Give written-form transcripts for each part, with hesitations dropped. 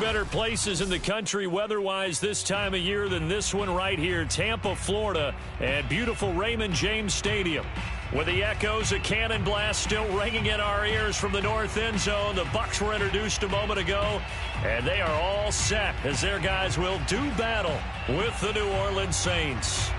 better places in the country weather-wise this time of year than this one right here, Tampa, Florida, at beautiful Raymond James Stadium. With the echoes of cannon blast still ringing in our ears from the north end zone, the Bucs were introduced a moment ago, and they are all set as their guys will do battle with the New Orleans Saints.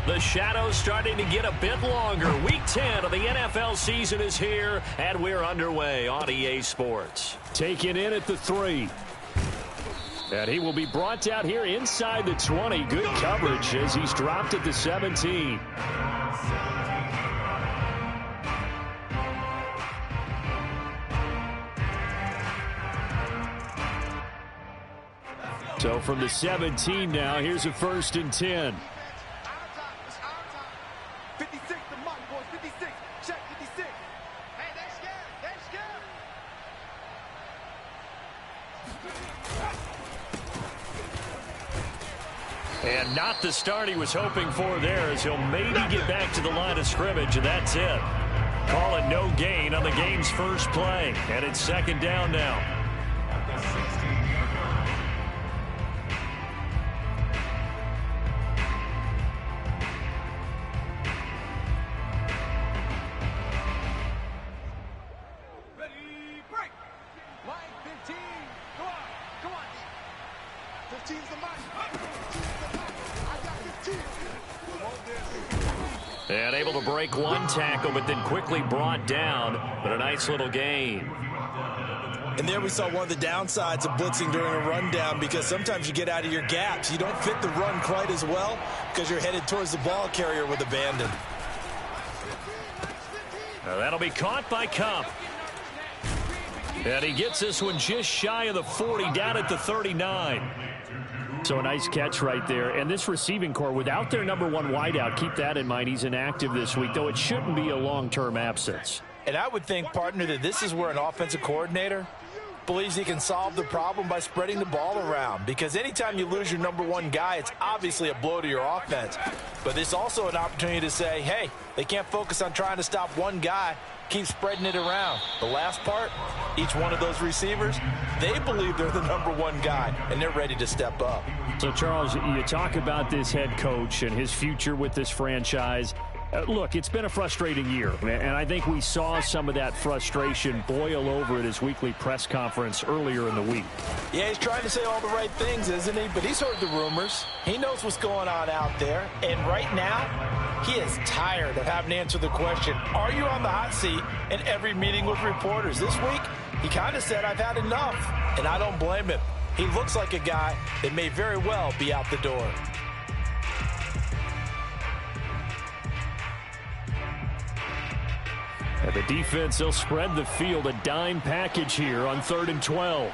The shadow's starting to get a bit longer. Week 10 of the NFL season is here, and we're underway on EA Sports. Taken in at the 3. And he will be brought down here inside the 20. Good coverage as he's dropped at the 17. So from the 17 now, here's a 1st and 10. And not the start he was hoping for there, as he'll maybe get back to the line of scrimmage, and that's it. Call it no gain on the game's first play, and it's 2nd down now. And able to break one tackle, but then quickly brought down. But a nice little gain. And there we saw one of the downsides of blitzing during a rundown, because sometimes you get out of your gaps. You don't fit the run quite as well because you're headed towards the ball carrier with abandon. Now that'll be caught by Cup. And he gets this one just shy of the 40, down at the 39. So a nice catch right there. And this receiving core, without their number 1 wideout, keep that in mind. He's inactive this week, though it shouldn't be a long-term absence. And I would think, partner, that this is where an offensive coordinator believes he can solve the problem by spreading the ball around. Because anytime you lose your number 1 guy, it's obviously a blow to your offense. But it's also an opportunity to say, hey, they can't focus on trying to stop one guy. Keep spreading it around. The last part, each one of those receivers, they believe they're the number 1 guy, and they're ready to step up. So, Charles, you talk about this head coach and his future with this franchise. Look, it's been a frustrating year, and I think we saw some of that frustration boil over at his weekly press conference earlier in the week. Yeah, he's trying to say all the right things, isn't he? But he's heard the rumors. He knows what's going on out there, and right now, he is tired of having to answer the question, are you on the hot seat, in every meeting with reporters. This week, he kind of said, I've had enough, and I don't blame him. He looks like a guy that may very well be out the door. And the defense, they'll spread the field, a dime package here on 3rd and 12.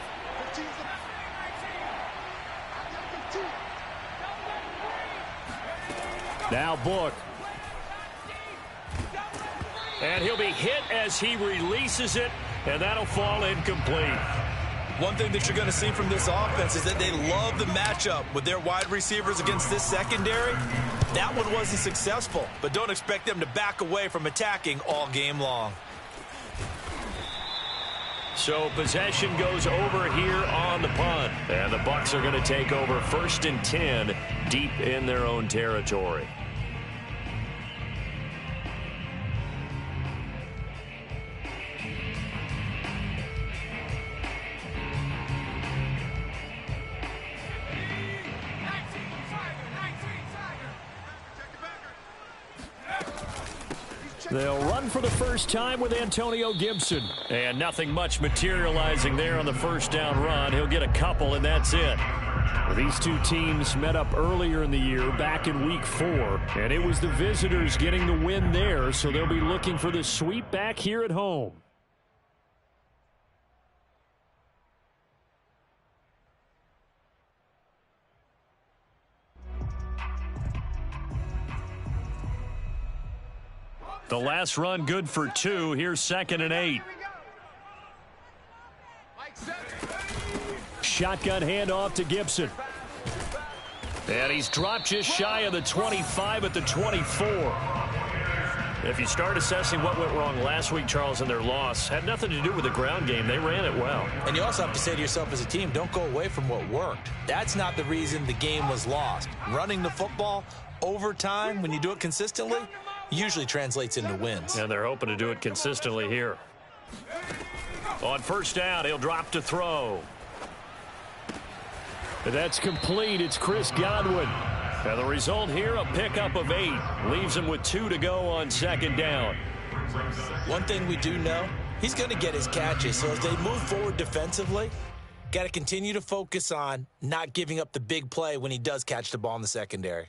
Now Book. And he'll be hit as he releases it, and that'll fall incomplete. One thing that you're going to see from this offense is that they love the matchup with their wide receivers against this secondary. That one wasn't successful, but don't expect them to back away from attacking all game long. So possession goes over here on the punt, and the Bucs are going to take over 1st and 10 deep in their own territory. They'll run for the first time with Antonio Gibson. And nothing much materializing there on the 1st down run. He'll get a couple, and that's it. These two teams met up earlier in the year, back in Week 4. And it was the visitors getting the win there, so they'll be looking for the sweep back here at home. The last run good for 2. Here's 2nd and 8. Shotgun handoff to Gibson. And he's dropped just shy of the 25 at the 24. If you start assessing what went wrong last week, Charles, in their loss, had nothing to do with the ground game. They ran it well. And you also have to say to yourself as a team, don't go away from what worked. That's not the reason the game was lost. Running the football over time, when you do it consistently, usually translates into wins. And they're hoping to do it consistently here. On first down, he'll drop to throw. That's complete. It's Chris Godwin. And the result here, a pickup of 8. Leaves him with 2 to go on second down. One thing we do know, he's going to get his catches. So as they move forward defensively, got to continue to focus on not giving up the big play when he does catch the ball in the secondary.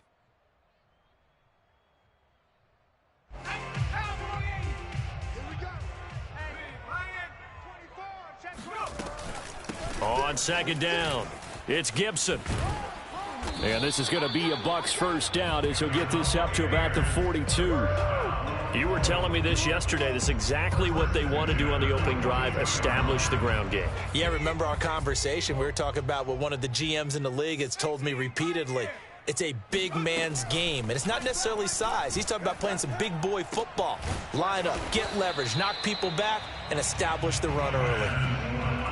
On second down, it's Gibson. And this is going to be a Bucs first down as he'll get this up to about the 42. You were telling me this yesterday. This is exactly what they want to do on the opening drive, establish the ground game. Yeah, remember our conversation? We were talking about what one of the GMs in the league has told me repeatedly. It's a big man's game, and it's not necessarily size. He's talking about playing some big boy football. Line up, get leverage, knock people back, and establish the run early.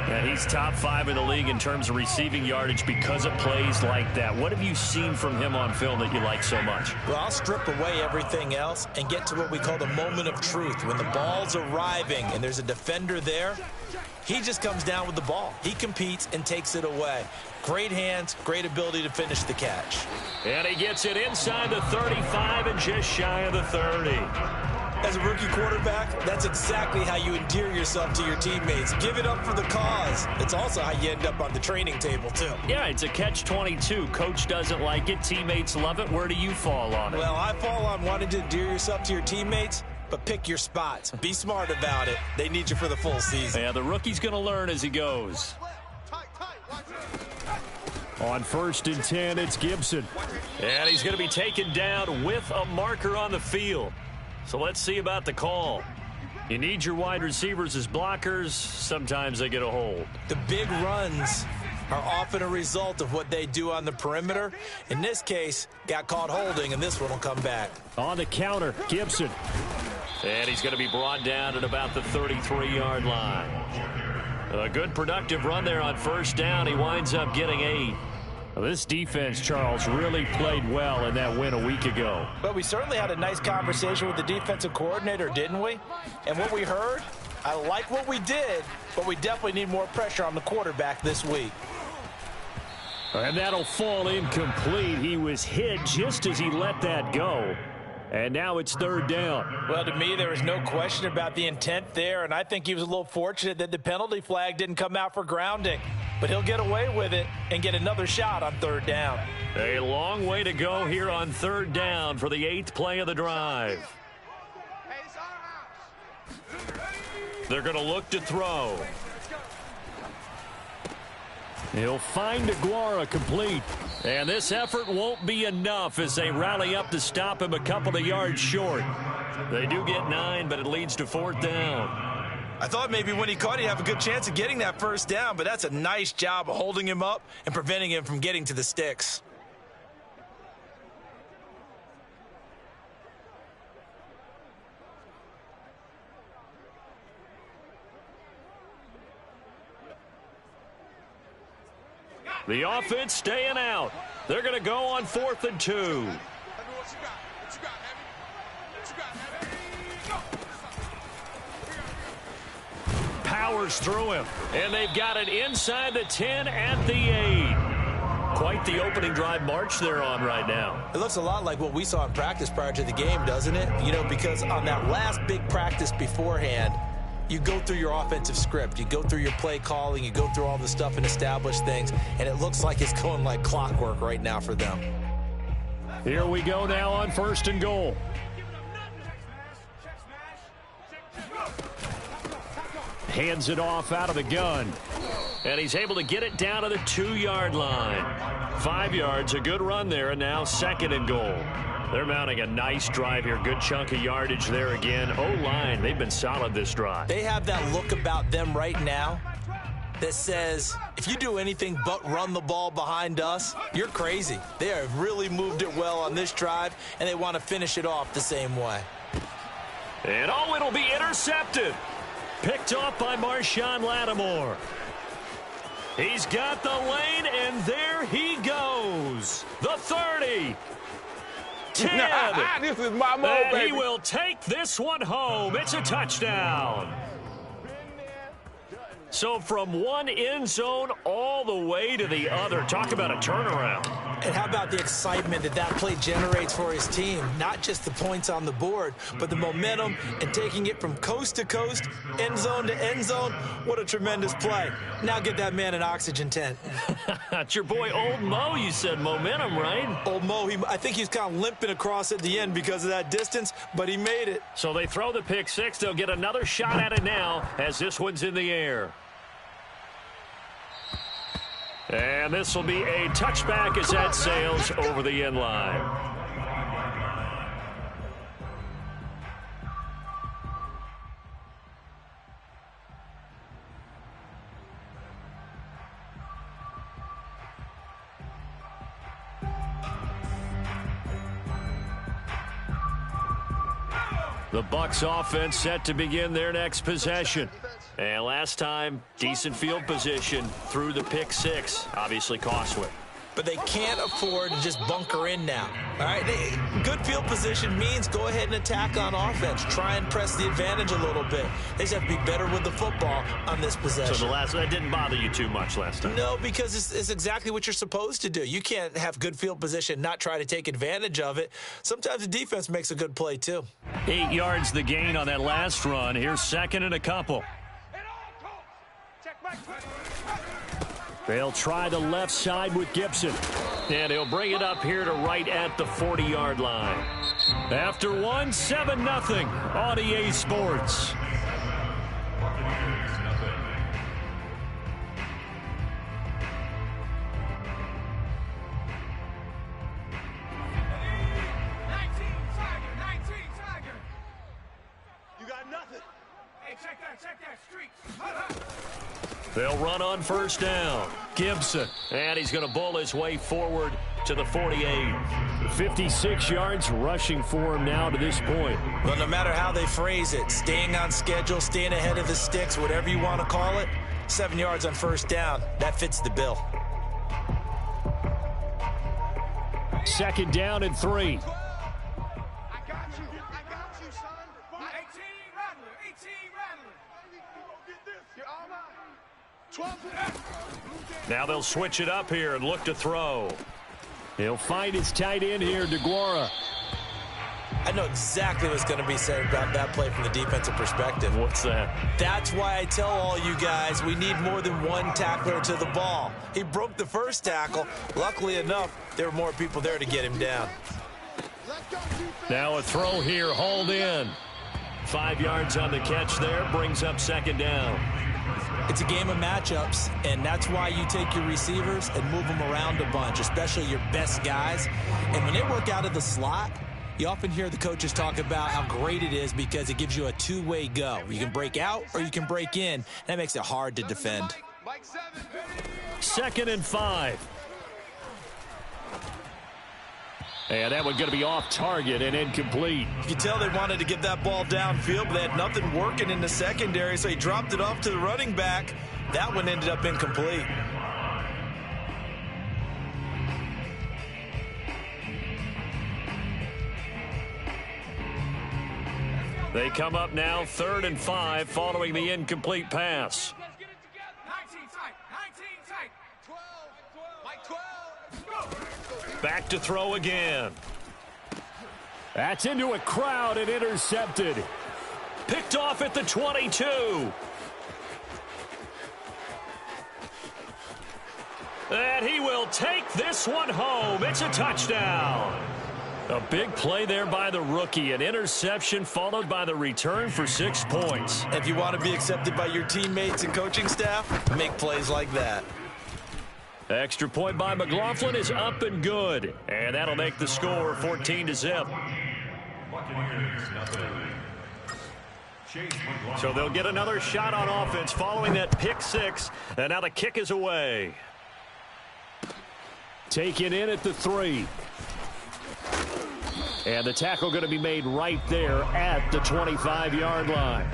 And he's top 5 in the league in terms of receiving yardage because of plays like that. What have you seen from him on film that you like so much? Well, I'll strip away everything else and get to what we call the moment of truth. When the ball's arriving and there's a defender there, he just comes down with the ball. He competes and takes it away. Great hands, great ability to finish the catch. And he gets it inside the 35 and just shy of the 30. As a rookie quarterback, that's exactly how you endear yourself to your teammates. Give it up for the cause. It's also how you end up on the training table, too. Yeah, it's a catch-22. Coach doesn't like it. Teammates love it. Where do you fall on it? Well, I fall on wanting to endear yourself to your teammates, but pick your spots. Be smart about it. They need you for the full season. Yeah, the rookie's going to learn as he goes. On first and 10, it's Gibson. And he's going to be taken down with a marker on the field. So let's see about the call. You need your wide receivers as blockers. Sometimes they get a hold. The big runs are often a result of what they do on the perimeter. In this case, got caught holding, and this one will come back. On the counter, Gibson. And he's going to be brought down at about the 33-yard line. A good productive run there on first down. He winds up getting 8. This defense, Charles, really played well in that win a week ago. But we certainly had a nice conversation with the defensive coordinator, didn't we? And what we heard, I like what we did, but we definitely need more pressure on the quarterback this week. And that'll fall incomplete. He was hit just as he let that go. And now it's third down. Well, to me, there was no question about the intent there, and I think he was a little fortunate that the penalty flag didn't come out for grounding. But he'll get away with it and get another shot on third down. A long way to go here on third down for the 8th play of the drive. They're going to look to throw. He'll find Aguara complete. And this effort won't be enough as they rally up to stop him a couple of yards short. They do get 9, but it leads to fourth down. I thought maybe when he caught, he'd have a good chance of getting that first down, but that's a nice job of holding him up and preventing him from getting to the sticks. The offense staying out. They're going to go on 4th and 2. Powers through him, and they've got it inside the 10 at the 8. Quite the opening drive march they're on right now. It looks a lot like what we saw in practice prior to the game, doesn't it? You know, because on that last big practice beforehand, you go through your offensive script, you go through your play calling, you go through all the stuff and establish things, and it looks like it's going like clockwork right now for them. Here we go now on 1st and goal. Hands it off out of the gun. And he's able to get it down to the 2-yard line. 5 yards, a good run there, and now 2nd and goal. They're mounting a nice drive here. Good chunk of yardage there again. O-line, they've been solid this drive. They have that look about them right now that says, if you do anything but run the ball behind us, you're crazy. They have really moved it well on this drive, and they want to finish it off the same way. And, oh, it'll be intercepted. Picked off by Marshawn Lattimore. He's got the lane, and there he goes. The 30. 10. This is my mode, And baby. he will take this one home. It's a touchdown. So from one end zone all the way to the other. Talk about a turnaround. And how about the excitement that that play generates for his team? Not just the points on the board, but the momentum and taking it from coast to coast, end zone to end zone. What a tremendous play. Now get that man an oxygen tent. It's your boy Old Mo, you said momentum, right? Old Mo, I think he's kind of limping across at the end because of that distance, but he made it. So they throw the pick six. They'll get another shot at it now as this one's in the air. And this will be a touchback as that sails over the end line. The Bucs offense set to begin their next possession. And last time, decent field position through the pick six. Obviously costly. But they can't afford to just bunker in now. All right, good field position means go ahead and attack on offense. Try and press the advantage a little bit. They just have to be better with the football on this possession. So that didn't bother you too much last time? No, because it's exactly what you're supposed to do. You can't have good field position and not try to take advantage of it. Sometimes the defense makes a good play, too. 8 yards the gain on that last run. Here's second and a couple. They'll try the left side with Gibson. And he'll bring it up here to right at the 40-yard line. After 7-0 on EA Sports. You got nothing. Hey, check that streak. They'll run on first down. Gibson. And he's going to bull his way forward to the 48. 56 yards rushing for him now to this point. Well, no matter how they phrase it, staying on schedule, staying ahead of the sticks, whatever you want to call it, 7 yards on first down, that fits the bill. Second down and 3. I got you, son. 18 Rattler. Get this. You're all right. 12. Now they'll switch it up here and look to throw. He'll find his tight end here, DeGuara. I know exactly what's going to be said about that play from the defensive perspective. What's that? That's why I tell all you guys we need more than one tackler to the ball. He broke the first tackle. Luckily enough, there were more people there to get him down. Now a throw here, hauled in. 5 yards on the catch there, brings up second down. It's a game of matchups, and that's why you take your receivers and move them around a bunch, especially your best guys. And when they work out of the slot, you often hear the coaches talk about how great it is because it gives you a two-way go. You can break out or you can break in. That makes it hard to defend. 2nd and 5. And that one's going to be off target and incomplete. You can tell they wanted to get that ball downfield, but they had nothing working in the secondary, so he dropped it off to the running back. That one ended up incomplete. They come up now 3rd and 5 following the incomplete pass. 19 tight. 12. Mike 12. Back to throw again. That's into a crowd and intercepted. Picked off at the 22. And he will take this one home. It's a touchdown. A big play there by the rookie. An interception followed by the return for 6 points. If you want to be accepted by your teammates and coaching staff, make plays like that. Extra point by McLaughlin is up and good. And that'll make the score 14-0. So they'll get another shot on offense following that pick six. And now the kick is away. Taken in at the 3. And the tackle going to be made right there at the 25-yard line.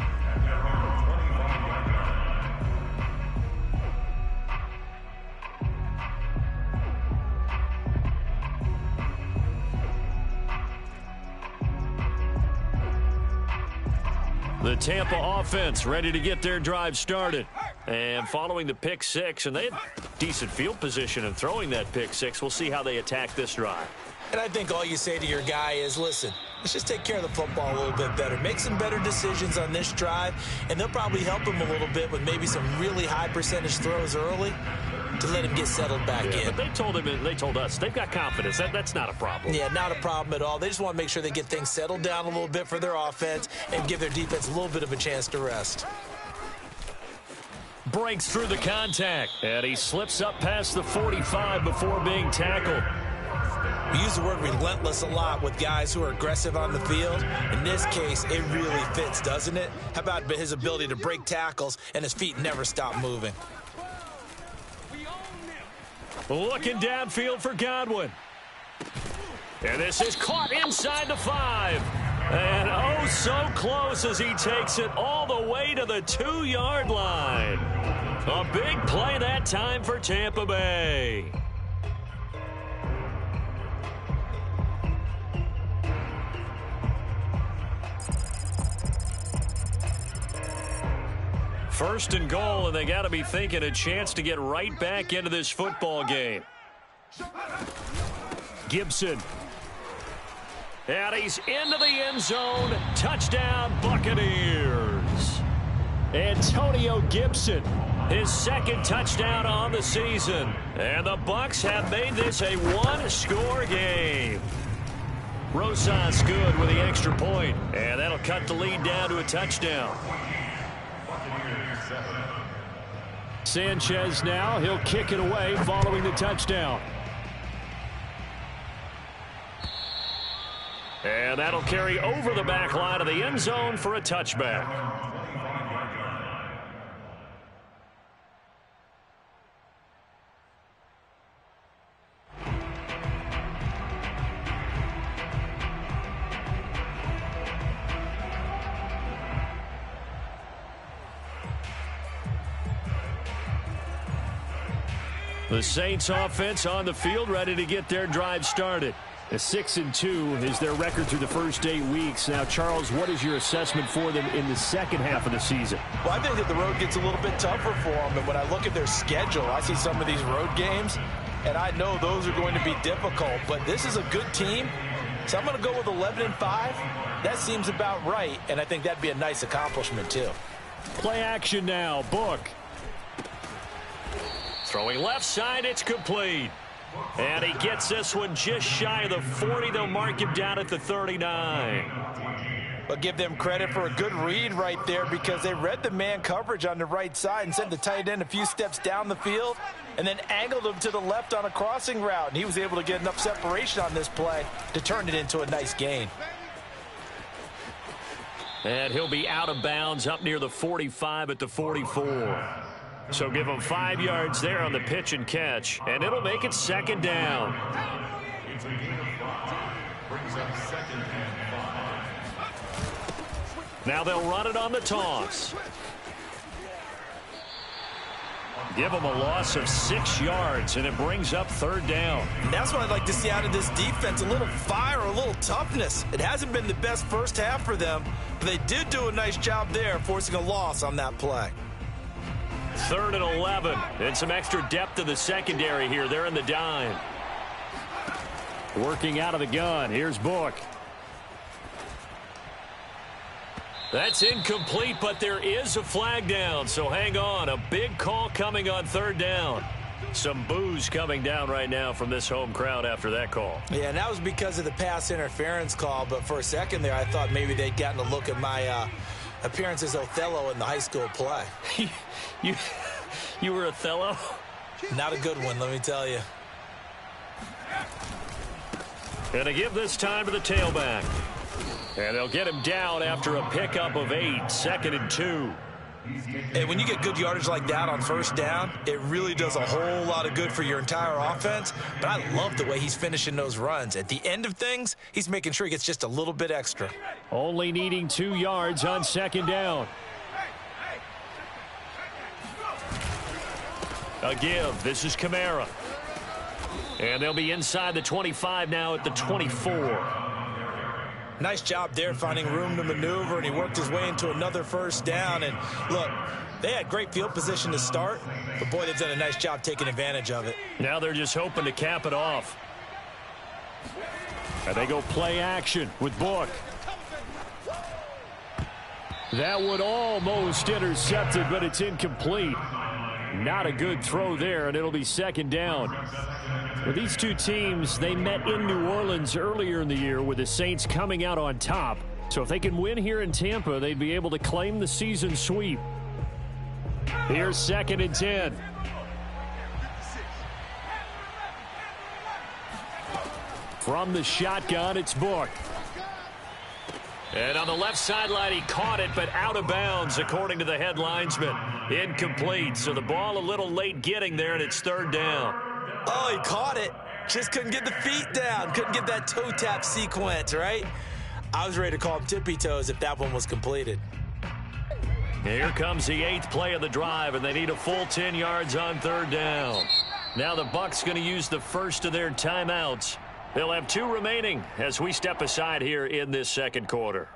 The Tampa offense ready to get their drive started. And following the pick six, and they had decent field position in throwing that pick six. We'll see how they attack this drive. And I think all you say to your guy is, listen, let's just take care of the football a little bit better. Make some better decisions on this drive, and they'll probably help him a little bit with maybe some really high percentage throws early to let him get settled back in. But they told him, and they told us, they've got confidence. That's not a problem. Yeah, not a problem at all. They just want to make sure they get things settled down a little bit for their offense and give their defense a little bit of a chance to rest. Breaks through the contact, and he slips up past the 45 before being tackled. We use the word relentless a lot with guys who are aggressive on the field. In this case, it really fits, doesn't it? How about his ability to break tackles and his feet never stop moving? Looking downfield for Godwin. And this is caught inside the 5. And oh, so close as he takes it all the way to the 2-yard line. A big play that time for Tampa Bay. First and goal, and they got to be thinking a chance to get right back into this football game. Gibson. And he's into the end zone. Touchdown, Buccaneers. Antonio Gibson, his second touchdown on the season. And the Bucs have made this a one-score game. Rosas good with the extra point, and that'll cut the lead down to a touchdown. Sanchez now, he'll kick it away following the touchdown. And that'll carry over the back line of the end zone for a touchback. The Saints offense on the field ready to get their drive started. A 6-2 is their record through the first 8 weeks. Now, Charles, what is your assessment for them in the second half of the season? Well, I think that the road gets a little bit tougher for them. And when I look at their schedule, I see some of these road games, and I know those are going to be difficult. But this is a good team, so I'm going to go with 11-5. That seems about right, and I think that'd be a nice accomplishment, too. Play action now. Book. Throwing left side, it's complete. And he gets this one just shy of the 40. They'll mark him down at the 39. But give them credit for a good read right there because they read the man coverage on the right side and sent the tight end a few steps down the field and then angled him to the left on a crossing route. And he was able to get enough separation on this play to turn it into a nice gain. And he'll be out of bounds up near the 45 at the 44. So give him 5 yards there on the pitch and catch, and it'll make it second down. Now they'll run it on the toss. Give them a loss of 6 yards, and it brings up third down. And that's what I'd like to see out of this defense, a little fire, a little toughness. It hasn't been the best first half for them, but they did do a nice job there, forcing a loss on that play. 3rd and 11, and some extra depth to the secondary here. They're in the dime. Working out of the gun. Here's Book. That's incomplete, but there is a flag down, so hang on. A big call coming on 3rd down. Some boos coming down right now from this home crowd after that call. Yeah, and that was because of the pass interference call, but for a second there I thought maybe they'd gotten a look at my appearance as Othello in the high school play. You were Othello? Not a good one, let me tell you. And to give this time to the tailback. And they'll get him down after a pickup of 8, 2nd and 2. And when you get good yardage like that on first down, it really does a whole lot of good for your entire offense. But I love the way he's finishing those runs. At the end of things, he's making sure he gets just a little bit extra. Only needing 2 yards on second down. A give. This is Kamara. And they'll be inside the 25 now at the 24. Nice job there finding room to maneuver, and he worked his way into another first down. And look, they had great field position to start, but boy, they've done a nice job taking advantage of it. Now they're just hoping to cap it off. And they go play action with Book. That would almost intercepted, but it's incomplete. Not a good throw there, and it'll be second down. Well, these two teams, they met in New Orleans earlier in the year with the Saints coming out on top. So if they can win here in Tampa, they'd be able to claim the season sweep. Here's second and 10. From the shotgun, it's Book. And on the left sideline, he caught it, but out of bounds, according to the head linesman. Incomplete, so the ball a little late getting there, and it's third down. Oh, he caught it. Just couldn't get the feet down. Couldn't get that toe tap sequence, right? I was ready to call him tippy toes if that one was completed. Here comes the 8th play of the drive, and they need a full 10 yards on third down. Now the Bucs going to use the first of their timeouts. They'll have 2 remaining as we step aside here in this second quarter.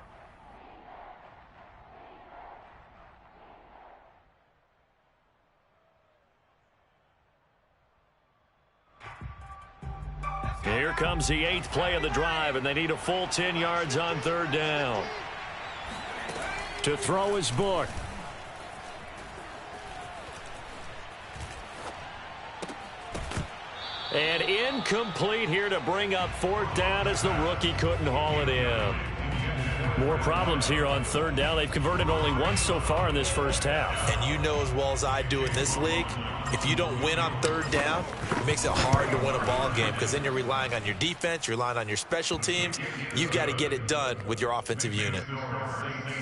Here comes the 8th play of the drive, and they need a full 10 yards on third down. To throw is Book. And incomplete here to bring up fourth down as the rookie couldn't haul it in. More problems here on third down. They've converted only once so far in this first half. And you know as well as I do in this league, if you don't win on third down, it makes it hard to win a ball game because then you're relying on your defense, you're relying on your special teams. You've got to get it done with your offensive unit.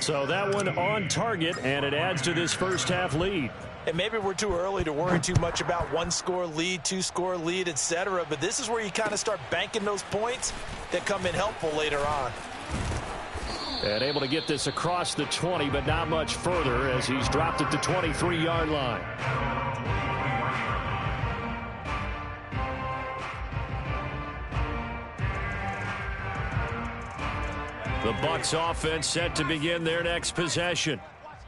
So that one on target, and it adds to this first half lead. And maybe we're too early to worry too much about 1-score lead, 2-score lead, etc. But this is where you kind of start banking those points that come in helpful later on. And able to get this across the 20, but not much further as he's dropped at the 23-yard line. The Bucs offense set to begin their next possession.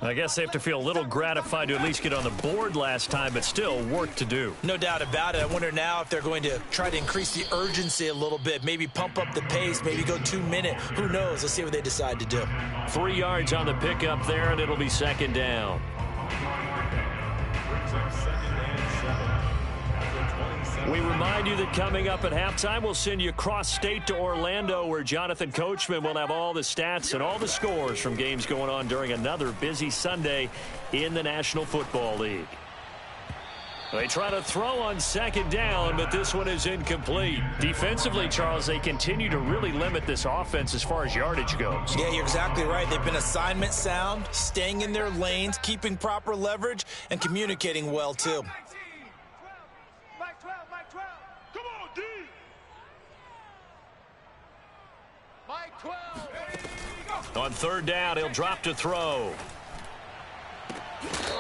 I guess they have to feel a little gratified to at least get on the board last time, but still work to do. No doubt about it. I wonder now if they're going to try to increase the urgency a little bit, maybe pump up the pace, maybe go 2-minute. Who knows? Let's see what they decide to do. 3 yards on the pickup there, and it'll be second down. We remind you that coming up at halftime, we'll send you cross-state to Orlando, where Jonathan Coachman will have all the stats and all the scores from games going on during another busy Sunday in the National Football League. They try to throw on second down, but this one is incomplete. Defensively, Charles, they continue to really limit this offense as far as yardage goes. Yeah, you're exactly right. They've been assignment sound, staying in their lanes, keeping proper leverage, and communicating well, too. On third down, he'll drop to throw.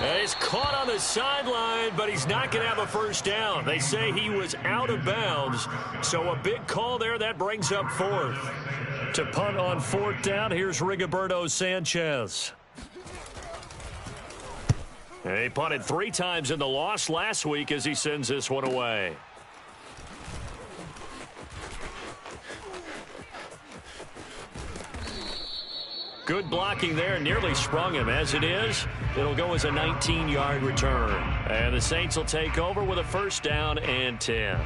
And he's caught on the sideline, but he's not going to have a first down. They say he was out of bounds, so a big call there. That brings up fourth. To punt on fourth down, here's Rigoberto Sanchez. And he punted 3 times in the loss last week as he sends this one away. Good blocking there, nearly sprung him. As it is, it'll go as a 19-yard return. And the Saints will take over with a first down and 10.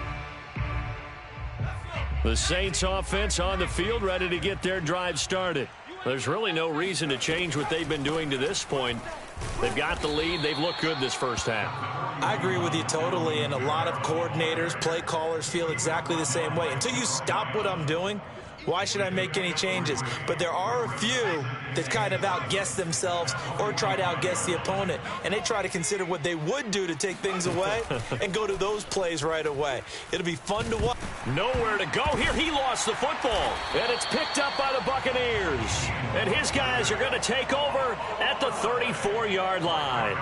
The Saints offense on the field, ready to get their drive started. There's really no reason to change what they've been doing to this point. They've got the lead. They've looked good this first half. I agree with you totally, and a lot of coordinators, play callers feel exactly the same way. Until you stop what I'm doing, Why should I make any changes? But there are a few that kind of outguess themselves or try to outguess the opponent. And they try to consider what they would do to take things away and go to those plays right away. It'll be fun to watch. Nowhere to go here. He lost the football. And it's picked up by the Buccaneers. And his guys are going to take over at the 34-yard line.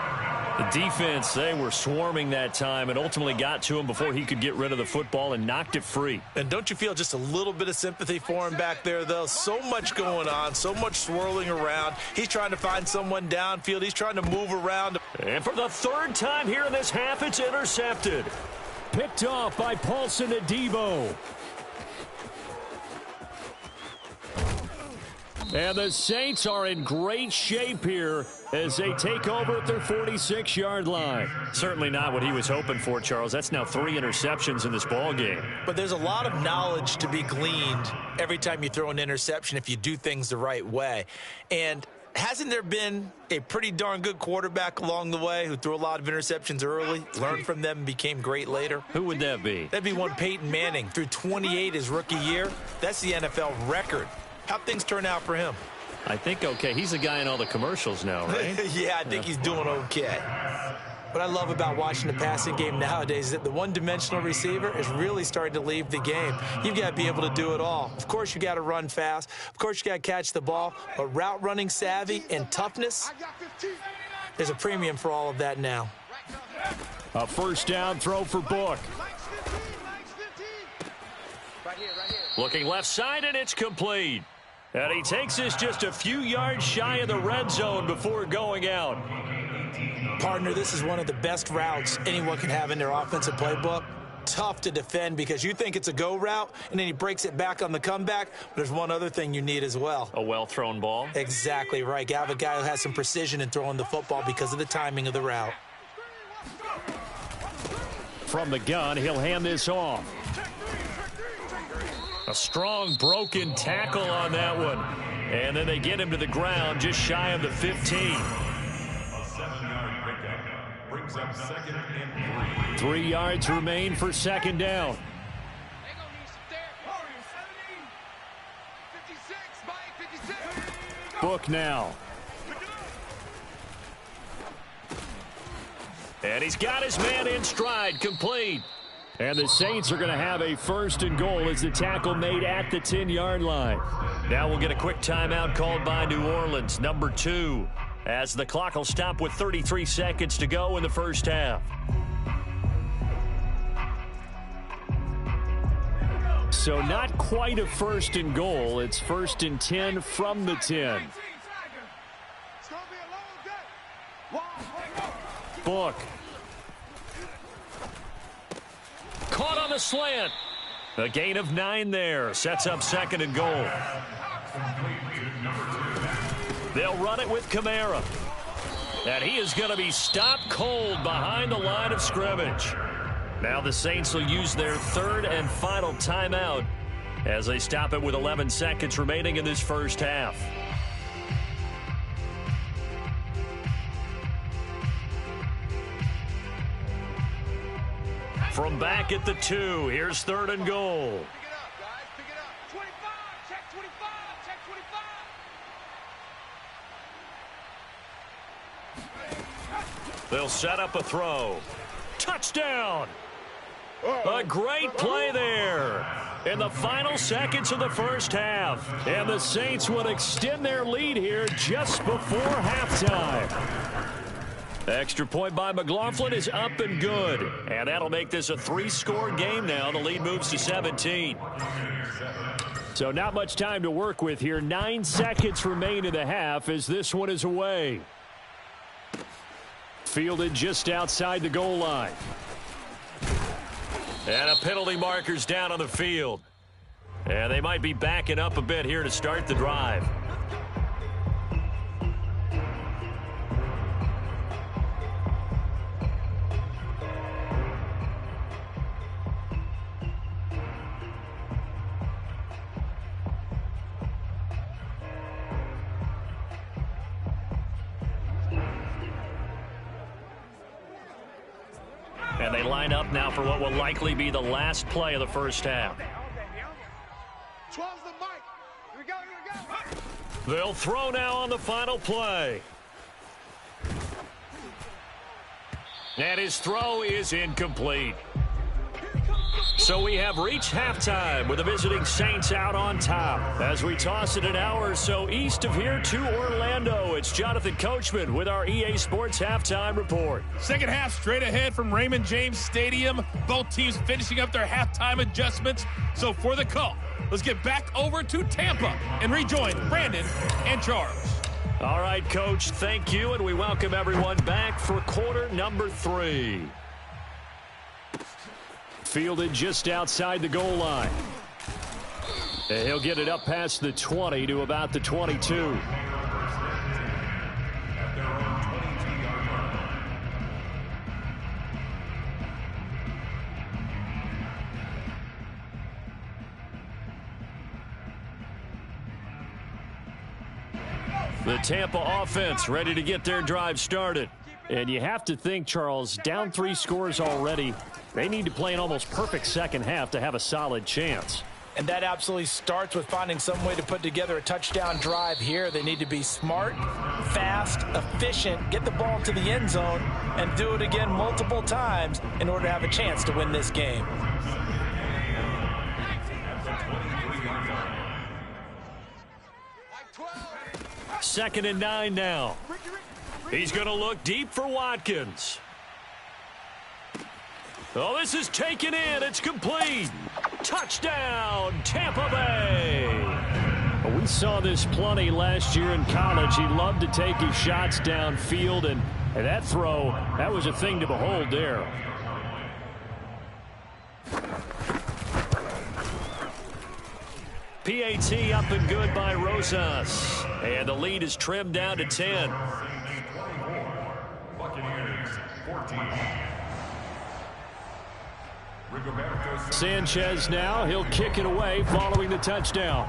The defense, they were swarming that time and ultimately got to him before he could get rid of the football and knocked it free. And don't you feel just a little bit of sympathy for him back there, though? So much going on, so much swirling around. He's trying to find someone downfield. He's trying to move around. And for the third time here in this half, it's intercepted. Picked off by Paulson Adebo. And the Saints are in great shape here as they take over at their 46-yard line. Certainly not what he was hoping for, Charles. That's now 3 interceptions in this ball game. But there's a lot of knowledge to be gleaned every time you throw an interception if you do things the right way. And hasn't there been a pretty darn good quarterback along the way who threw a lot of interceptions early, learned from them, and became great later? Who would that be? That'd be one Peyton Manning. Threw 28 his rookie year. That's the NFL record. How'd things turn out for him? I think okay. He's the guy in all the commercials now, right? Yeah, I think he's doing okay. What I love about watching the passing game nowadays is that the one-dimensional receiver is really starting to leave the game. You've got to be able to do it all. Of course, you got to run fast. Of course, you got to catch the ball. But route running savvy and toughness, there's a premium for all of that now. A first down throw for Book. Looking left side, and it's complete. And he takes this just a few yards shy of the red zone before going out. Partner, this is one of the best routes anyone can have in their offensive playbook. Tough to defend because you think it's a go route, and then he breaks it back on the comeback. There's one other thing you need as well. A well-thrown ball? Exactly right. You have a guy who has some precision in throwing the football because of the timing of the route. From the gun, he'll hand this off. A strong broken tackle on that one. And then they get him to the ground just shy of the 15. A 7-yard pickup brings up 2nd and 3. 3 yards remain for second down. Book now. And he's got his man in stride, complete. And the Saints are going to have a first and goal as the tackle made at the 10-yard line. Now we'll get a quick timeout called by New Orleans, number 2, as the clock will stop with 33 seconds to go in the first half. So not quite a first and goal. It's first and 10 from the 10. Book. Caught on the slant. A gain of 9 there. Sets up second and goal. They'll run it with Kamara. And he is going to be stopped cold behind the line of scrimmage. Now the Saints will use their third and final timeout as they stop it with 11 seconds remaining in this first half. From back at the 2, here's third and goal. Pick it up, guys. Pick it up. 25. Check 25. Check 25. They'll set up a throw. Touchdown! A great play there in the final seconds of the first half. And the Saints would extend their lead here just before halftime. Extra point by McLaughlin is up and good. And that'll make this a 3-score game now. The lead moves to 17. So not much time to work with here. 9 seconds remain in the half as this one is away. Fielded just outside the goal line. And a penalty marker's down on the field. And they might be backing up a bit here to start the drive. And they line up now for what will likely be the last play of the first half. 12's the mark. They'll throw now on the final play. And his throw is incomplete. So we have reached halftime with the visiting Saints out on top. As we toss it an hour or so east of here to Orlando, it's Jonathan Coachman with our EA Sports Halftime Report. Second half straight ahead from Raymond James Stadium. Both teams finishing up their halftime adjustments. So for the call, let's get back over to Tampa and rejoin Brandon and Charles. All right, Coach, thank you, and we welcome everyone back for quarter number 3. Fielded just outside the goal line. And he'll get it up past the 20 to about the 22. The Tampa offense ready to get their drive started. And you have to think, Charles, down 3 scores already. They need to play an almost perfect second half to have a solid chance. And that absolutely starts with finding some way to put together a touchdown drive here. They need to be smart, fast, efficient, get the ball to the end zone, and do it again multiple times in order to have a chance to win this game. Second and 9 now. He's going to look deep for Watkins. Oh, this is taken in. It's complete. Touchdown, Tampa Bay. We saw this plenty last year in college. He loved to take his shots downfield, and that throw, that was a thing to behold there. PAT up and good by Rosas. And the lead is trimmed down to 10. Buccaneers 14. Sanchez now. He'll kick it away following the touchdown.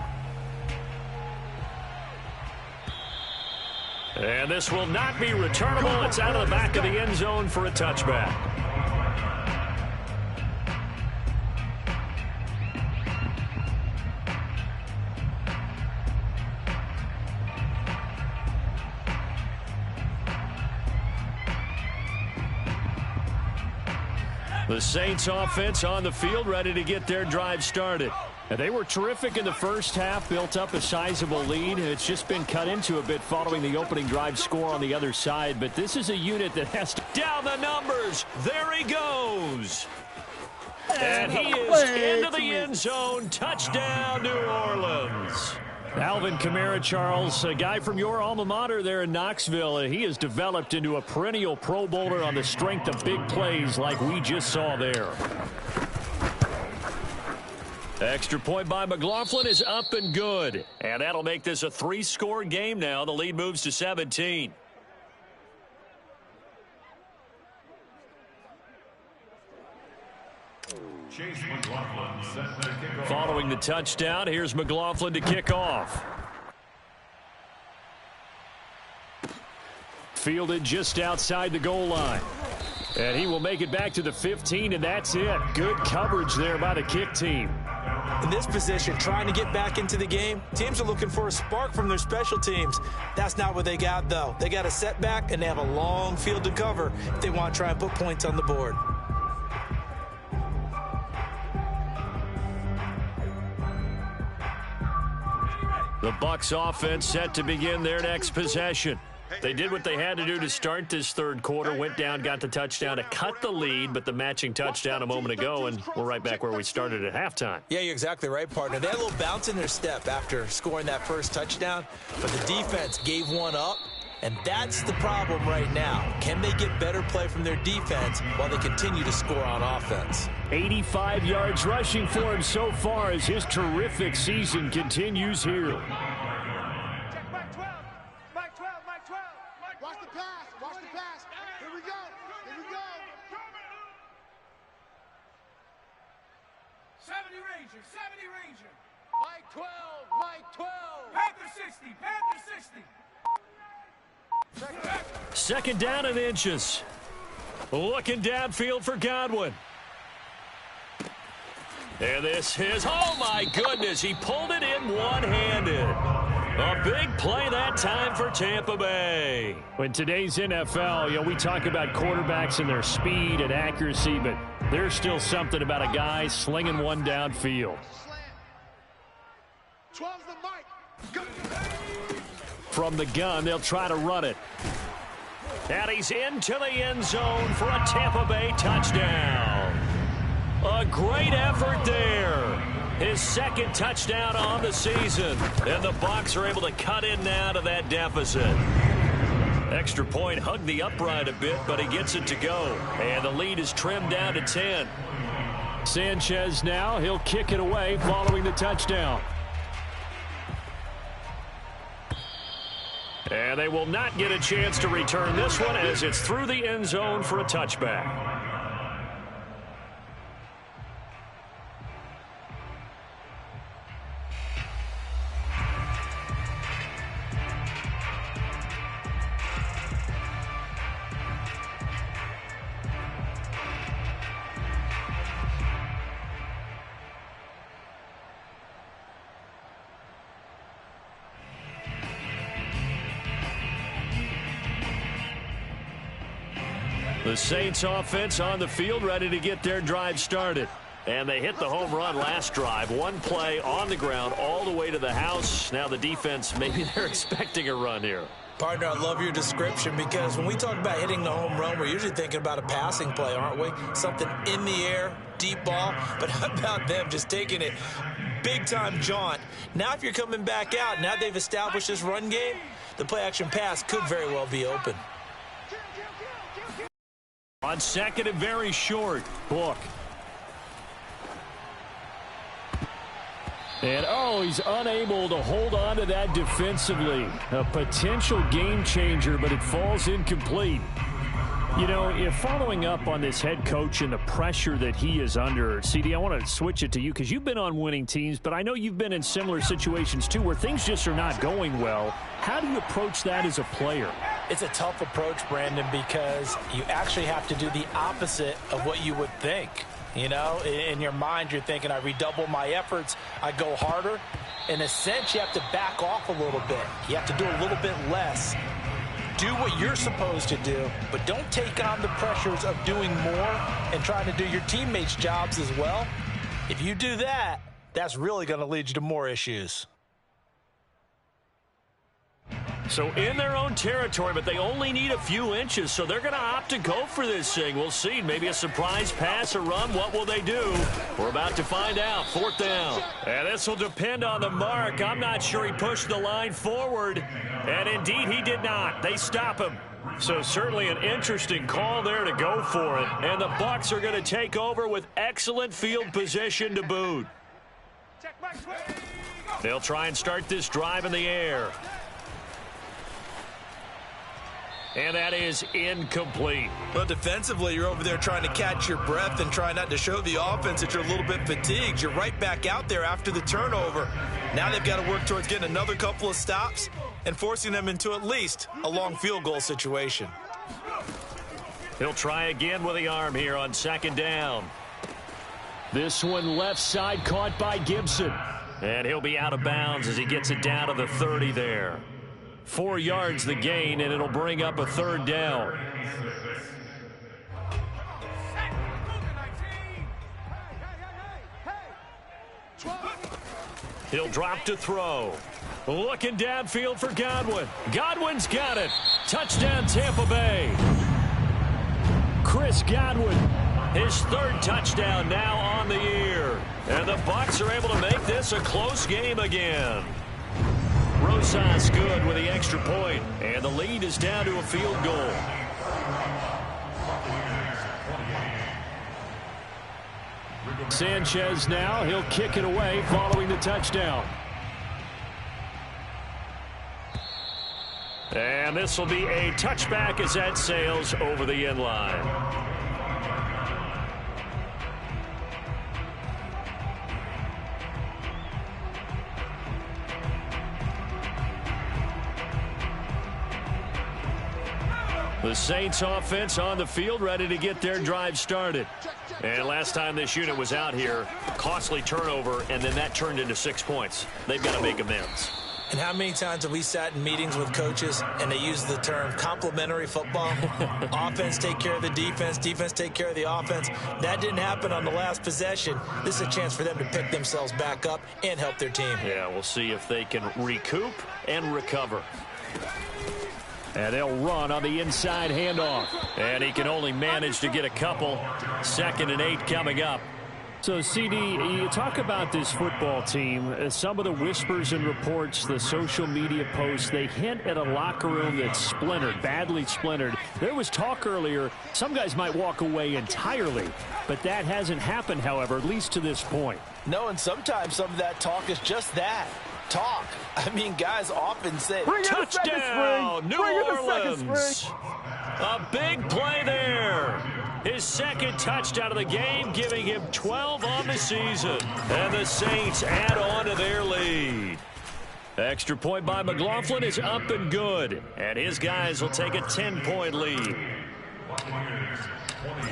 And this will not be returnable. It's out of the back of the end zone for a touchback. The Saints offense on the field ready to get their drive started. And they were terrific in the first half, built up a sizable lead. It's just been cut into a bit following the opening drive score on the other side. But this is a unit that has to down the numbers. There he goes. And he is into the end zone. Touchdown, New Orleans. Alvin Kamara, Charles, a guy from your alma mater there in Knoxville. He has developed into a perennial Pro Bowler on the strength of big plays like we just saw there. Extra point by McLaughlin is up and good. And that'll make this a 3-score game now. The lead moves to 17. Chase McLaughlin set to kick off. Following the touchdown, here's McLaughlin to kick off. Fielded just outside the goal line. And he will make it back to the 15, and that's it. Good coverage there by the kick team. In this position, trying to get back into the game, teams are looking for a spark from their special teams. That's not what they got, though. They got a setback, and they have a long field to cover if they want to try and put points on the board. The Bucs offense set to begin their next possession. They did what they had to do to start this third quarter, went down, got the touchdown to cut the lead, but the matching touchdown a moment ago, and we're right back where we started at halftime. Yeah, you're exactly right, partner. They had a little bounce in their step after scoring that first touchdown, but the defense gave one up, and that's the problem right now. Can they get better play from their defense while they continue to score on offense? 85 yards rushing for him so far as his terrific season continues here. Check Mike 12. Mike 12. Mike 12. Watch the pass. Watch the pass. Here we go. Here we go. 70 Ranger, 70 Ranger. Mike 12. Mike 12. Panther 60, Panther 60. Second down and inches. Looking downfield for Godwin. And this is, oh my goodness, he pulled it in one-handed. A big play that time for Tampa Bay. In today's NFL, we talk about quarterbacks and their speed and accuracy, but there's still something about a guy slinging one downfield. 12's the mic. Go. From the gun, they'll try to run it. And he's into the end zone for a Tampa Bay touchdown. A great effort there. His second touchdown on the season. And the Bucs are able to cut in now to that deficit. Extra point hugged the upright a bit, but he gets it to go. And the lead is trimmed down to 10. Sanchez now, he'll kick it away following the touchdown. And they will not get a chance to return this one as it's through the end zone for a touchback. The Saints offense on the field ready to get their drive started. And they hit the home run last drive. One play on the ground all the way to the house. Now the defense, maybe they're expecting a run here. Partner, I love your description because when we talk about hitting the home run, we're usually thinking about a passing play, aren't we? Something in the air, deep ball. But how about them just taking it big-time jaunt? Now if you're coming back out, now they've established this run game, the play-action pass could very well be open. On second and very short, Book. And, he's unable to hold on to that defensively. A potential game changer, but it falls incomplete. If following up on this head coach and the pressure that he is under, CD, I want to switch it to you because you've been on winning teams, but I know you've been in similar situations too where things just are not going well. How do you approach that as a player? It's a tough approach, Brandon, because you actually have to do the opposite of what you would think. In your mind, you're thinking, I redouble my efforts, I go harder. In a sense, you have to back off a little bit. You have to do a little bit less. Do what you're supposed to do, but don't take on the pressures of doing more and trying to do your teammates' jobs as well. If you do that, that's really going to lead you to more issues. So in their own territory, but they only need a few inches, so they're going to opt to go for this thing. We'll see. Maybe a surprise pass, a run. What will they do? We're about to find out. Fourth down. And this will depend on the mark. I'm not sure he pushed the line forward. And indeed, he did not. They stop him. So certainly an interesting call there to go for it. And the Bucs are going to take over with excellent field position to boot. They'll try and start this drive in the air. And that is incomplete. Well, defensively, you're over there trying to catch your breath and try not to show the offense that you're a little bit fatigued. You're right back out there after the turnover. Now they've got to work towards getting another couple of stops and forcing them into at least a long field goal situation. He'll try again with the arm here on second down. This one left side caught by Gibson. And he'll be out of bounds as he gets it down to the 30 there. 4 yards the gain, and it'll bring up a third down. He'll drop to throw. Looking downfield for Godwin. Godwin's got it. Touchdown, Tampa Bay. Chris Godwin, his third touchdown now on the year. And the Bucs are able to make this a close game again. Rosas good with the extra point, and the lead is down to a field goal. Sanchez now, he'll kick it away following the touchdown. And this will be a touchback as that sails over the end line. The Saints offense on the field ready to get their drive started. And last time this unit was out here, costly turnover, and then that turned into 6 points. They've got to make amends. And how many times have we sat in meetings with coaches and they use the term complementary football? Offense take care of the defense, defense take care of the offense. That didn't happen on the last possession. This is a chance for them to pick themselves back up and help their team. Yeah, we'll see if they can recoup and recover. And they'll run on the inside handoff. And he can only manage to get a couple. 2nd and 8 coming up. So, CD, you talk about this football team. Some of the whispers and reports, the social media posts, they hint at a locker room that's splintered, badly splintered. There was talk earlier, some guys might walk away entirely, but that hasn't happened, however, at least to this point. No, and sometimes some of that talk is just that. Talk. I mean, guys often say, touchdown, New Orleans. A big play there. His 2nd touchdown of the game, giving him 12 on the season. And the Saints add on to their lead. Extra point by McLaughlin is up and good. And his guys will take a 10-point lead.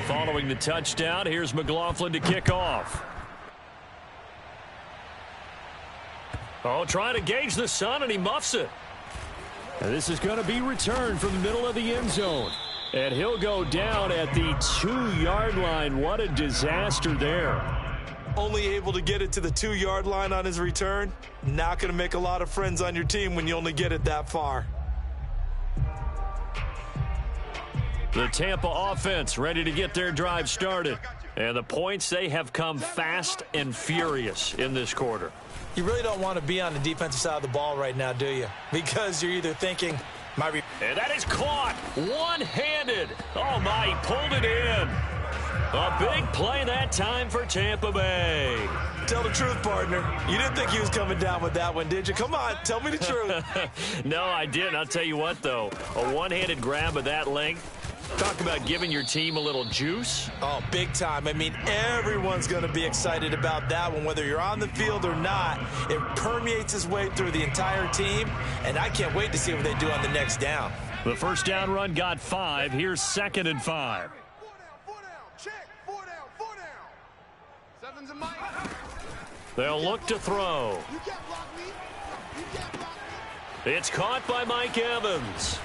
Following the touchdown, here's McLaughlin to kick off. Oh, trying to gauge the sun, and he muffs it. And this is going to be returned from the middle of the end zone. And he'll go down at the 2-yard line. What a disaster there. Only able to get it to the 2-yard line on his return. Not going to make a lot of friends on your team when you only get it that far. The Tampa offense ready to get their drive started. And the points, they have come fast and furious in this quarter. You really don't want to be on the defensive side of the ball right now, do you? Because you're either thinking, and that is caught one-handed. Oh, my, he pulled it in. A big play that time for Tampa Bay. Tell the truth, partner. You didn't think he was coming down with that one, did you? Come on, tell me the truth. No, I didn't. I'll tell you what, though. A one-handed grab of that length. Talk about giving your team a little juice. Oh, big time. I mean, everyone's going to be excited about that one, whether you're on the field or not. It permeates its way through the entire team, and I can't wait to see what they do on the next down. The first down run got 5. Here's 2nd and 5. 4 down, check, 4 down. 7's a Mike. They'll look to throw. You can't block me. You can't block me. It's caught by Mike Evans.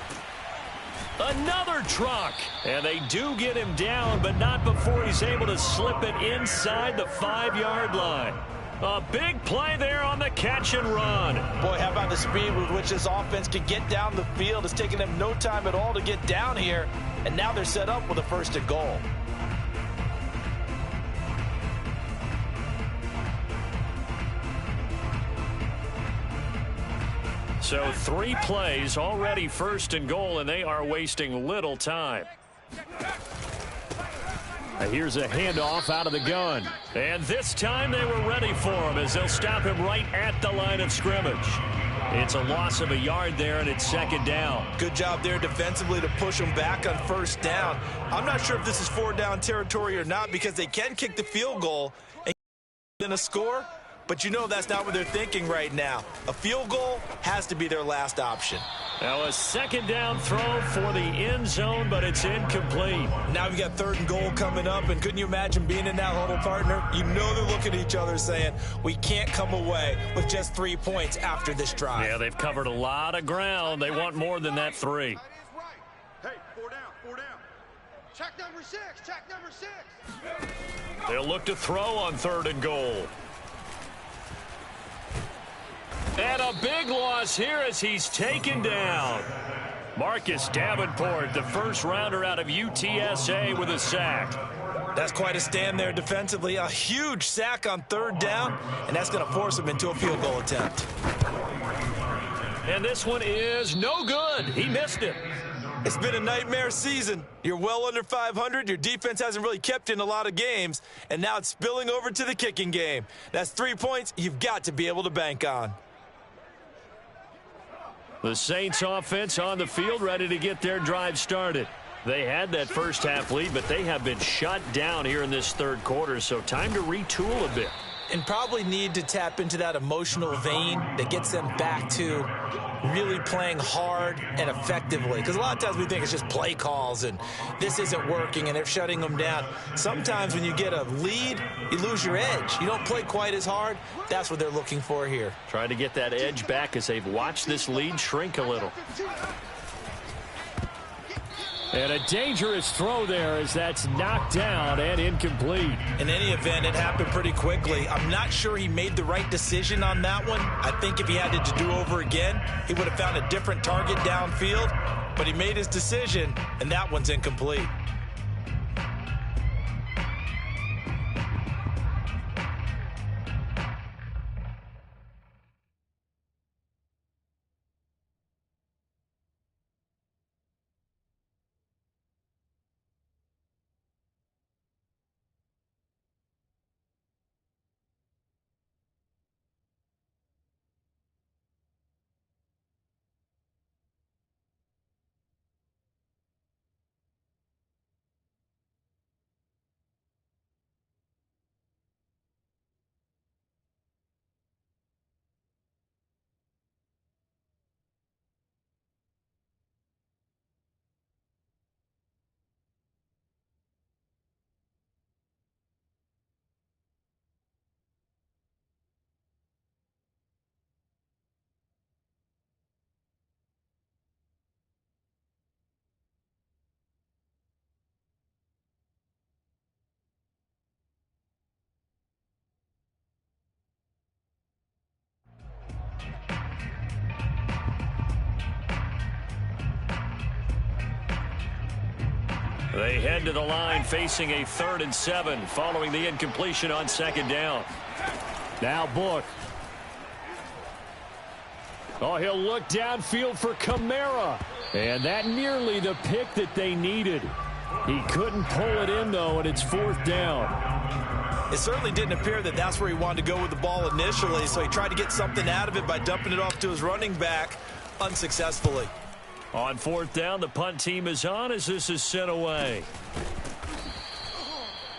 Another truck, and they do get him down, but not before he's able to slip it inside the 5-yard line. A big play there on the catch and run. Boy, how about the speed with which this offense can get down the field? It's taken them no time at all to get down here, and now they're set up with a 1st and goal. So 3 plays, already 1st and goal, and they are wasting little time. Here's a handoff out of the gun. And this time they were ready for him as they'll stop him right at the line of scrimmage. It's a loss of a yard there, and it's 2nd down. Good job there defensively to push them back on 1st down. I'm not sure if this is 4-down territory or not because they can kick the field goal and then a score. But you know that's not what they're thinking right now. A field goal has to be their last option. Now a 2nd down throw for the end zone, but it's incomplete. Now we got 3rd and goal coming up, and couldn't you imagine being in that huddle, partner? You know they're looking at each other saying, we can't come away with just 3 points after this drive. Yeah, they've covered a lot of ground. They want more than that 3. Hey, 4 down, 4 down. Check number 6, check number 6. They'll look to throw on 3rd and goal. And a big loss here as he's taken down. Marcus Davenport, the 1st rounder out of UTSA, with a sack. That's quite a stand there defensively. A huge sack on 3rd down, and that's going to force him into a field goal attempt. And this one is no good. He missed it. It's been a nightmare season. You're well under 500. Your defense hasn't really kept in a lot of games, and now it's spilling over to the kicking game. That's 3 points you've got to be able to bank on. The Saints offense on the field, ready to get their drive started. They had that first half lead, but they have been shut down here in this 3rd quarter, so time to retool a bit. and probably need to tap into that emotional vein that gets them back to really playing hard and effectively. Because a lot of times we think it's just play calls and this isn't working and they're shutting them down. Sometimes when you get a lead, you lose your edge. You don't play quite as hard. That's what they're looking for here. Trying to get that edge back as they've watched this lead shrink a little. And a dangerous throw there as that's knocked down and incomplete. In any event, it happened pretty quickly. I'm not sure he made the right decision on that one. I think if he had it to do over again, he would have found a different target downfield. But he made his decision, and that one's incomplete. They head to the line facing a 3rd and 7 following the incompletion on 2nd down. Now Book. Oh, he'll look downfield for Kamara. And that nearly the pick that they needed. He couldn't pull it in, though, and it's 4th down. It certainly didn't appear that that's where he wanted to go with the ball initially, so he tried to get something out of it by dumping it off to his running back unsuccessfully. On 4th down, the punt team is on as this is sent away.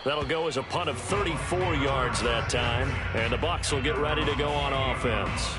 That'll go as a punt of 34 yards that time, and the Bucs will get ready to go on offense.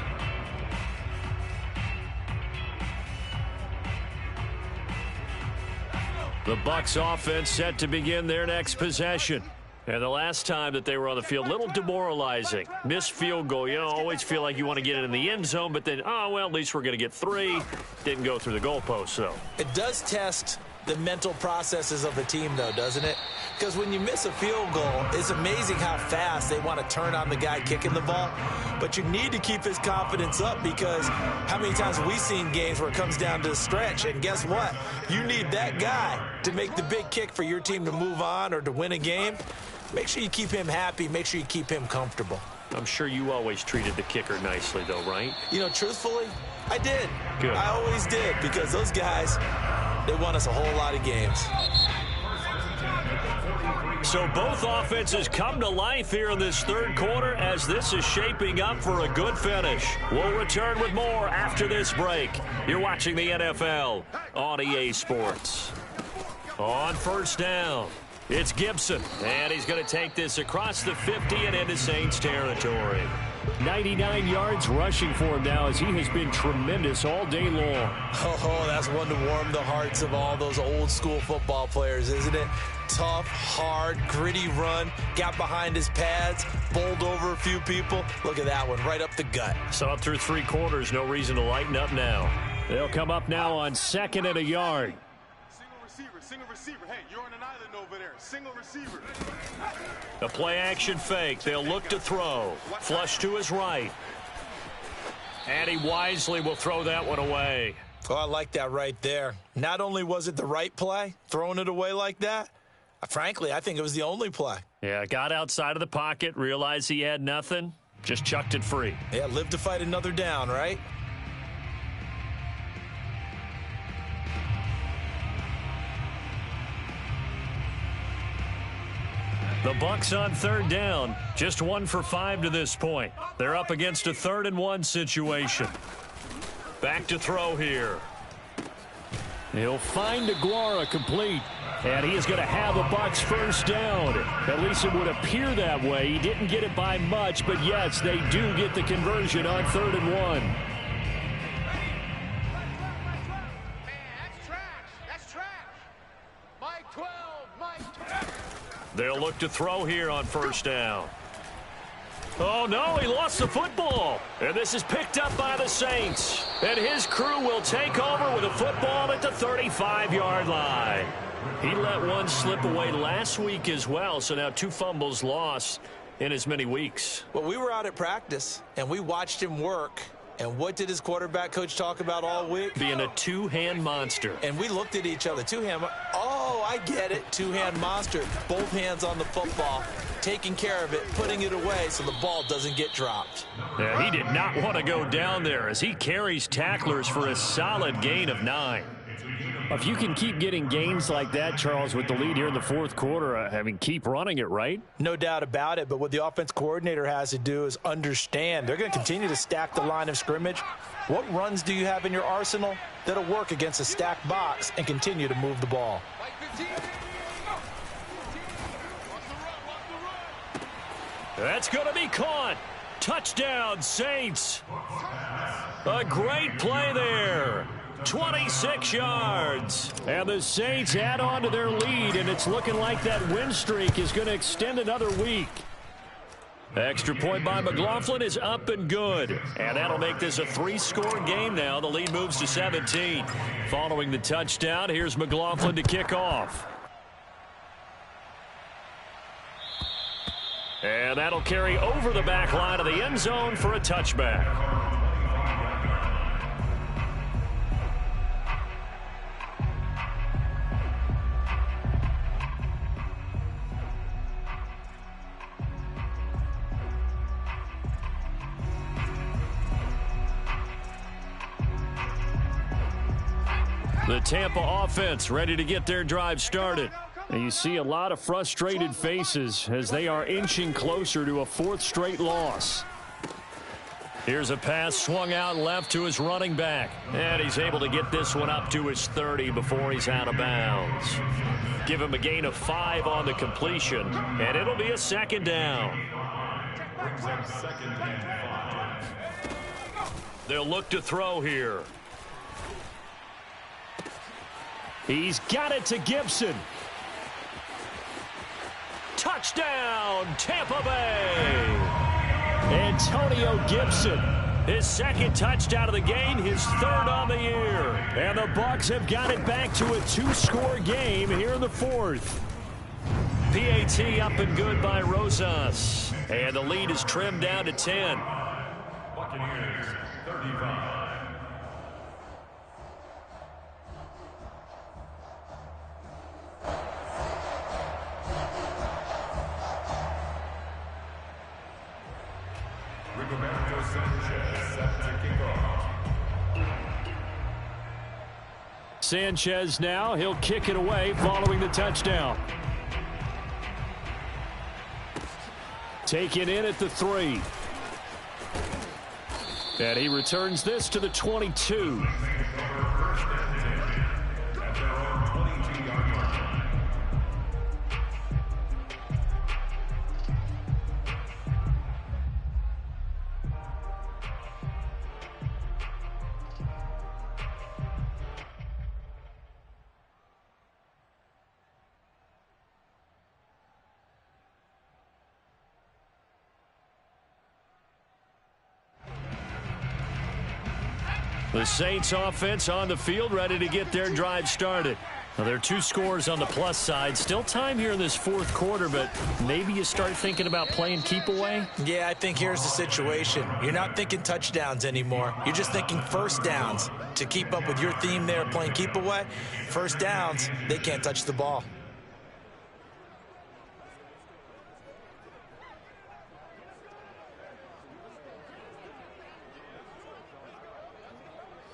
The Bucs offense set to begin their next possession. And the last time that they were on the field, a little demoralizing. Missed field goal. You know, always feel like you want to get it in the end zone, but then, oh, well, at least we're going to get 3. Didn't go through the goalpost, though. It does test the mental processes of the team, though, doesn't it? Because when you miss a field goal, it's amazing how fast they want to turn on the guy kicking the ball. But you need to keep his confidence up because how many times have we seen games where it comes down to the stretch? And guess what? You need that guy to make the big kick for your team to move on or to win a game. Make sure you keep him happy. Make sure you keep him comfortable. I'm sure you always treated the kicker nicely, though, right? You know, truthfully, I did. Good. I always did because those guys, they won us a whole lot of games. So both offenses come to life here in this 3rd quarter as this is shaping up for a good finish. We'll return with more after this break. You're watching the NFL on EA Sports. On 1st down, it's Gibson, and he's going to take this across the 50 and into Saints territory. 99 yards rushing for him now as he has been tremendous all day long. Oh, that's one to warm the hearts of all those old school football players, isn't it? Tough, hard, gritty run, got behind his pads, bowled over a few people. Look at that one, right up the gut. Saw it through 3 quarters, no reason to lighten up now. They'll come up now on 2nd and a yard. Single receiver. Hey, you're on an island over there. Single receiver. A play-action fake. They'll look to throw. Flush to his right. And he wisely will throw that one away. Oh, I like that right there. Not only was it the right play, throwing it away like that, frankly, I think it was the only play. Yeah, got outside of the pocket, realized he had nothing, just chucked it free. Yeah, live to fight another down, right? The Bucs on 3rd down, just 1 for 5 to this point. They're up against a 3rd and 1 situation. Back to throw here. He'll find Aguara complete. And he is going to have a Bucs first down. At least it would appear that way. He didn't get it by much, but yes, they do get the conversion on 3rd and 1. Man, that's trash. That's trash. Mike 12, Mike 12. They'll look to throw here on 1st down. Oh, no, he lost the football. And this is picked up by the Saints. And his crew will take over with a football at the 35-yard line. He let one slip away last week as well, so now 2 fumbles lost in as many weeks. Well, we were out at practice, and we watched him work. And what did his quarterback coach talk about all week? Being a two-hand monster. And we looked at each other. Two-hand. Oh, I get it. Two-hand monster. Both hands on the football, taking care of it, putting it away so the ball doesn't get dropped. Yeah, he did not want to go down there as he carries tacklers for a solid gain of 9. If you can keep getting gains like that, Charles, with the lead here in the 4th quarter, I mean, keep running it, right? No doubt about it, but what the offense coordinator has to do is understand. They're going to continue to stack the line of scrimmage. What runs do you have in your arsenal that'll work against a stacked box and continue to move the ball? That's going to be caught. Touchdown, Saints. A great play there. 26 yards. And the Saints add on to their lead, and it's looking like that win streak is going to extend another week. Extra point by McLaughlin is up and good. And that'll make this a 3-score game now. The lead moves to 17. Following the touchdown, here's McLaughlin to kick off. And that'll carry over the back line of the end zone for a touchback. The Tampa offense ready to get their drive started. And you see a lot of frustrated faces as they are inching closer to a 4th straight loss. Here's a pass swung out left to his running back. And he's able to get this one up to his 30 before he's out of bounds. Give him a gain of 5 on the completion. And it'll be a 2nd down. Brings up 2nd and 5. They'll look to throw here. He's got it to Gibson. Touchdown, Tampa Bay. Antonio Gibson. His 2nd touchdown of the game, his 3rd on the year. And the Bucs have got it back to a 2-score game here in the 4th. PAT up and good by Rosas. And the lead is trimmed down to 10. Buccaneers 35. Sanchez now, he'll kick it away following the touchdown. Taken in at the 3. And he returns this to the 22. The Saints offense on the field ready to get their drive started. Well, there are 2 scores on the plus side. Still time here in this 4th quarter, but maybe you start thinking about playing keep away? Yeah, I think here's the situation. You're not thinking touchdowns anymore. You're just thinking 1st downs. To keep up with your theme there, playing keep away, 1st downs, they can't touch the ball.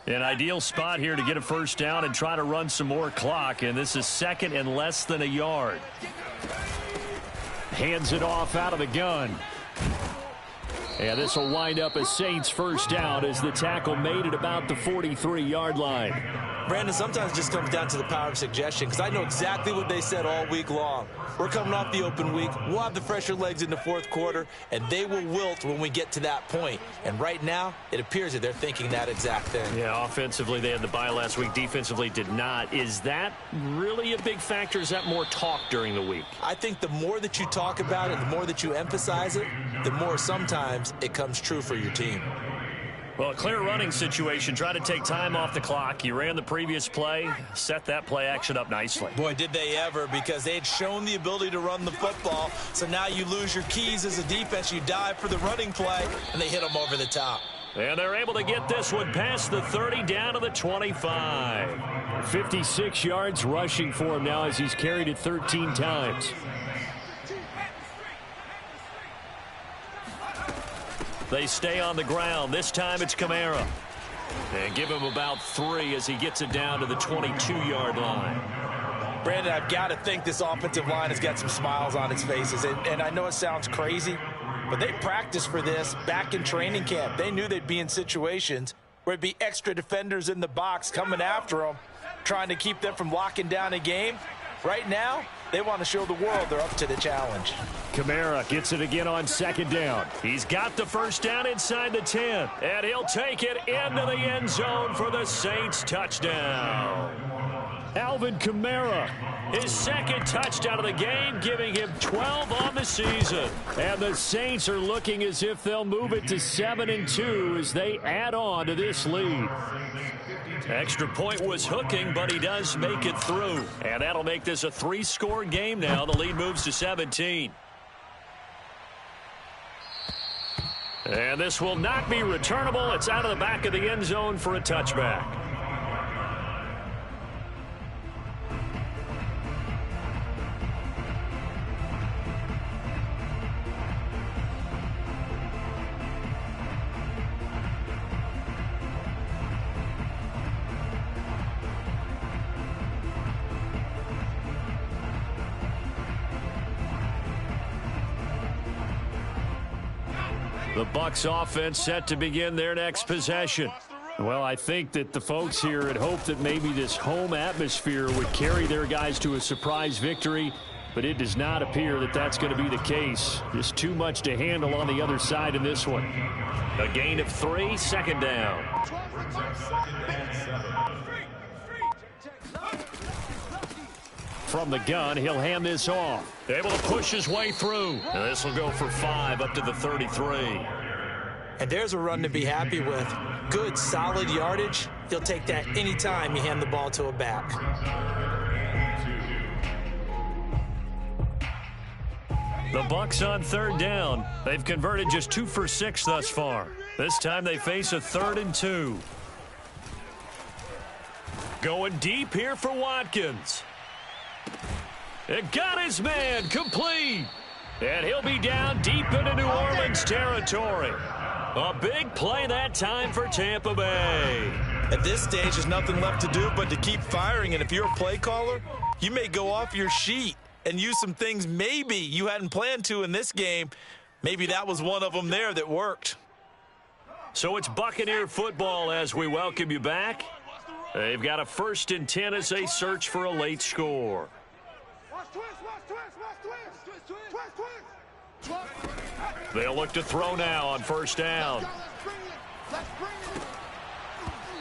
An ideal spot here to get a 1st down and try to run some more clock, and this is 2nd and less than a yard. Hands it off out of the gun. And this will wind up a Saints 1st down as the tackle made at about the 43-yard line. Brandon, sometimes it just comes down to the power of suggestion, because I know exactly what they said all week long. We're coming off the open week. We'll have the fresher legs in the fourth quarter, and they will wilt when we get to that point. And right now, it appears that they're thinking that exact thing. Yeah, offensively, they had the bye last week. Defensively, did not. Is that really a big factor? Is that more talk during the week? I think the more that you talk about it, the more that you emphasize it, the more sometimes it comes true for your team. Well, a clear running situation. Try to take time off the clock. You ran the previous play, set that play action up nicely. Boy, did they ever, because they had shown the ability to run the football. So now you lose your keys as a defense. You dive for the running play, and they hit them over the top. And they're able to get this one past the 30 down to the 25. 56 yards rushing for him now as he's carried it 13 times. They stay on the ground. This time it's Kamara. And give him about 3 as he gets it down to the 22-yard line. Brandon, I've got to think this offensive line has got some smiles on its faces. And I know it sounds crazy, but they practiced for this back in training camp. They knew they'd be in situations where it'd be extra defenders in the box coming after them, trying to keep them from locking down a game. Right now, they want to show the world they're up to the challenge. Kamara gets it again on second down. He's got the first down inside the 10, and he'll take it into the end zone for the Saints touchdown. Alvin Kamara, his second touchdown of the game, giving him 12 on the season. And the Saints are looking as if they'll move it to 7-2 as they add on to this lead. Extra point was hooking, but he does make it through. And that'll make this a 3-score game now. The lead moves to 17. And this will not be returnable. It's out of the back of the end zone for a touchback. The Bucs offense set to begin their next possession. Well, I think that the folks here had hoped that maybe this home atmosphere would carry their guys to a surprise victory, but it does not appear that that's going to be the case. Just too much to handle on the other side in this one. A gain of 3, second down. From the gun, he'll hand this off. Able to push his way through. And this will go for 5 up to the 33. And there's a run to be happy with. Good, solid yardage. He'll take that anytime you hand the ball to a back. The Bucs on third down. They've converted just 2 for 6 thus far. This time they face a 3rd and 2. Going deep here for Watkins. It got his man complete. And he'll be down deep into New Orleans territory. A big play that time for Tampa Bay. At this stage, there's nothing left to do but to keep firing. And if you're a play caller, you may go off your sheet and use some things maybe you hadn't planned to in this game. Maybe that was one of them there that worked. So it's Buccaneer football as we welcome you back. They've got a 1st and 10 as they search for a late score. They'll look to throw now on 1st down.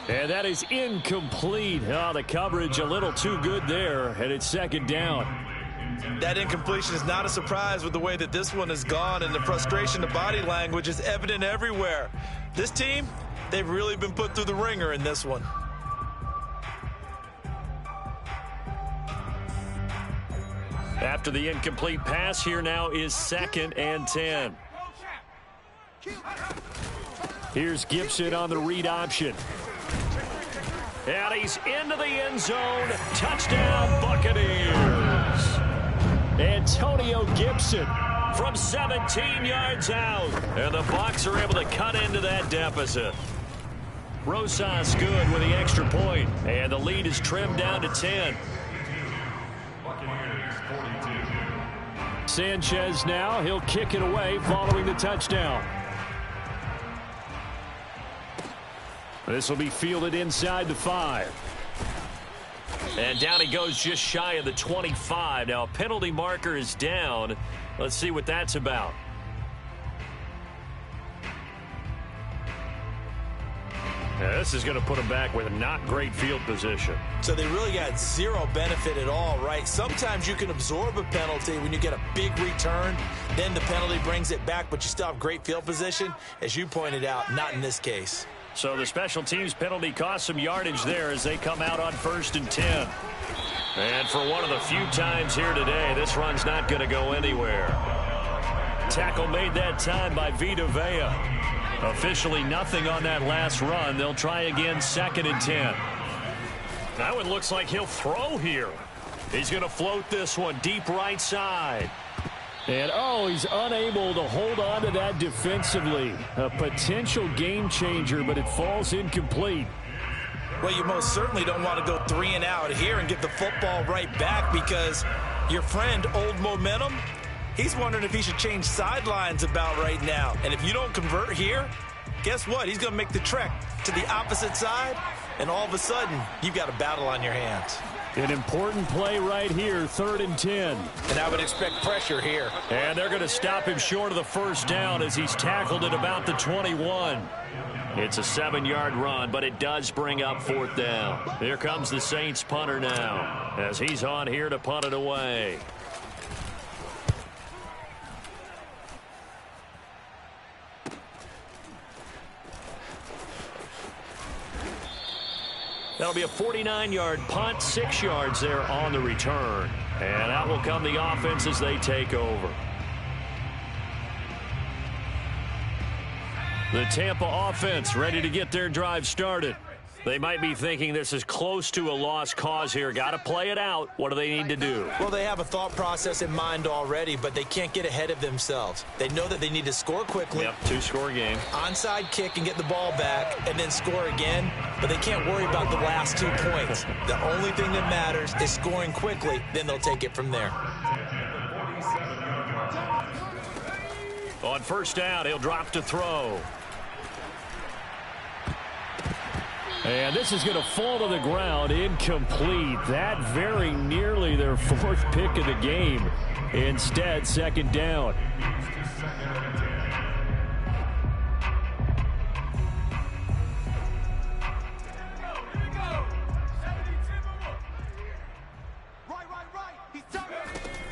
And that is incomplete. Oh, the coverage a little too good there, and it's 2nd down. That incompletion is not a surprise with the way that this one has gone, and the frustration, the body language is evident everywhere. This team, they've really been put through the ringer in this one. After the incomplete pass, here now is 2nd and 10. Here's Gibson on the read option. And he's into the end zone. Touchdown, Buccaneers. Antonio Gibson from 17 yards out. And the Bucs are able to cut into that deficit. Rosas good with the extra point. And the lead is trimmed down to 10. Sanchez now, he'll kick it away following the touchdown. This will be fielded inside the 5. And down he goes just shy of the 25. Now, a penalty marker is down. Let's see what that's about. Yeah, this is going to put him back with a not great field position. So they really got zero benefit at all, right? Sometimes you can absorb a penalty when you get a big return. Then the penalty brings it back, but you still have great field position. As you pointed out, not in this case. So the special teams penalty cost some yardage there as they come out on 1st and 10. And for one of the few times here today, this run's not going to go anywhere. Tackle made that time by Vita Vea. Officially nothing on that last run. They'll try again 2nd and 10. That one looks like he'll throw here. He's going to float this one deep right side. And, he's unable to hold on to that defensively. A potential game changer, but it falls incomplete. Well, you most certainly don't want to go 3 and out here and get the football right back because your friend, Old Momentum, he's wondering if he should change sidelines about right now. And if you don't convert here, guess what? He's going to make the trek to the opposite side, and all of a sudden, you've got a battle on your hands. An important play right here, 3rd and 10. And I would expect pressure here. And they're going to stop him short of the first down as he's tackled at about the 21. It's a 7-yard run, but it does bring up 4th down. Here comes the Saints punter now as he's on here to punt it away. That'll be a 49-yard punt, 6 yards there on the return. And out will come the offense as they take over. The Tampa offense ready to get their drive started. They might be thinking this is close to a lost cause here. Got to play it out. What do they need to do? Well, they have a thought process in mind already, but they can't get ahead of themselves. They know that they need to score quickly. Yep, 2-score game. Onside kick and get the ball back and then score again, but they can't worry about the last 2 points. The only thing that matters is scoring quickly, then they'll take it from there. On 1st down, he'll drop to throw. And this is going to fall to the ground, incomplete. That very nearly their 4th pick of the game. Instead, 2nd down.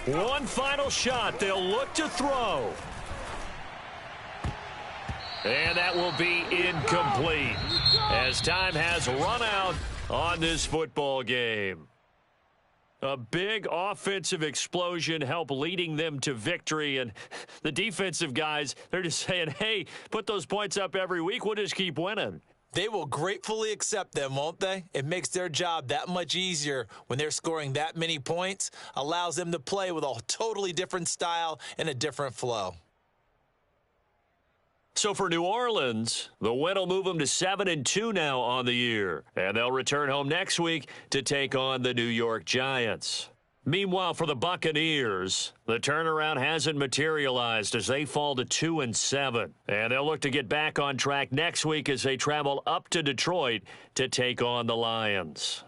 One final shot. They'll look to throw. And that will be incomplete as time has run out on this football game. A big offensive explosion helped leading them to victory. And the defensive guys, they're just saying, hey, put those points up every week. We'll just keep winning. They will gratefully accept them, won't they? It makes their job that much easier when they're scoring that many points. Allows them to play with a totally different style and a different flow. So for New Orleans, the win will move them to 7-2 now on the year. And they'll return home next week to take on the New York Giants. Meanwhile, for the Buccaneers, the turnaround hasn't materialized as they fall to 2-7. And they'll look to get back on track next week as they travel up to Detroit to take on the Lions.